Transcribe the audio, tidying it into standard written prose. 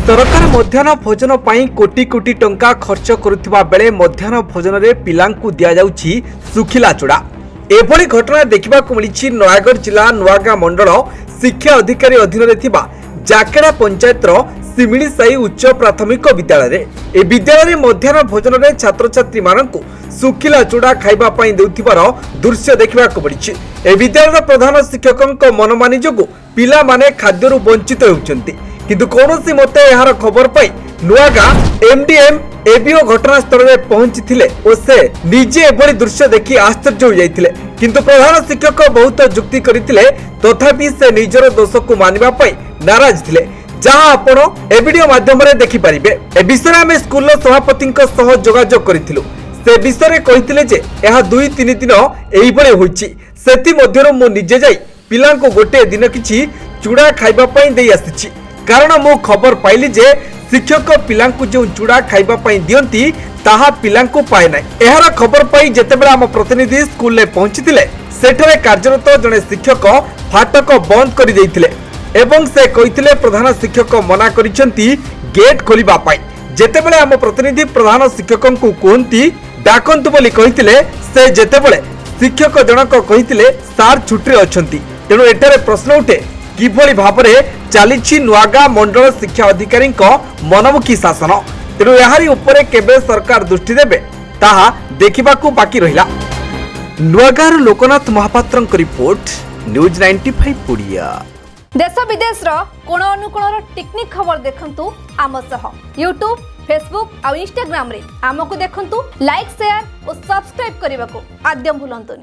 सरकार मध्याह्न भोजन पर कोटी कोटी टंका खर्च करुवा बेले मध्याह्न भोजन में पिलांकु दिया जाउछि सुखिला चूड़ा। एभली घटना देखा मिली नयागढ़ जिला नुआगां मंडल शिक्षा अधिकारी अधीन में जाकेड़ा पंचायतर सिमिलीसाई उच्च प्राथमिक विद्यालय ए विद्यालय मध्याह्न भोजन में छात्र छात्री मानकु सुखिला चूड़ा खाइबा पई देउथिबार दृश्य देखा मिली। ए विद्यालय प्रधान शिक्षकों मनमानी जोगु पिला माने खाद्यरु वंचित होउछन्ति, किंतु कौनसी मते यार खबर पाई नुआगां एमडीएम एबीओ घटनास्थल में पहुंची और से निजे एभली दृश्य देखि आश्चर्य हो जाइथिले, किंतु प्रधान शिक्षक बहुत जुक्ति करथिले तथापि से निजर दोष को मानिबा पई नाराज थिले, जहां आपण ए वीडियो माध्यम रे देखि परिबे। ए विषय आम स्कूल सभापति सह जोगाजोग करिथिलु। से विषय कहिथिले जे यह 2-3 दिन एही भले होइछि, सेति मध्यरो मु निजे जाई पिलांको गोटे दिन किछि चूड़ा खाइबा पई देई आसिछि, कारण मु खबर पाइली जे शिक्षक पिलांकु जो चूड़ा खाइबा पई दियंती ताहा पिलांकु पाए नै। एहार खबर पाई जेतेबेला हम प्रतिनिधि स्कूल ले पहुंचीतिले सेठरे कार्यरत जने शिक्षक फाटक बंद करि दैथिले एवं से कहिथिले प्रधान शिक्षक मना करिसेंती गेट खोलिबा पई। जेतेबेले हम प्रतिनिधि प्रधान शिक्षकंकु कोहंती डाकंतु बोली कहिथिले से जेतेबेले शिक्षक जनक कहिथिले सार छुट्टी अछंती, तेनु एटारे प्रश्न उठे किभली भाबरे चली नुआगां मंडल शिक्षा अधिकारी मनमुखी शासन। तेणु यारी उपरे केबे सरकार दृष्टि देबे ताहा देखिबाकू बाकी रहिला। नुआगां लोकनाथ महापात्र रिपोर्ट न्यूज 95 ओडिया। देश विदेश कोण अनुकोण टेक्निक खबर देखंतु आम सह यूट्यूब फेसबुक और इंस्टाग्राम रे आमको देखंतु लाइक शेयर और सब्सक्राइब करने को आद्य भूलंतुनि।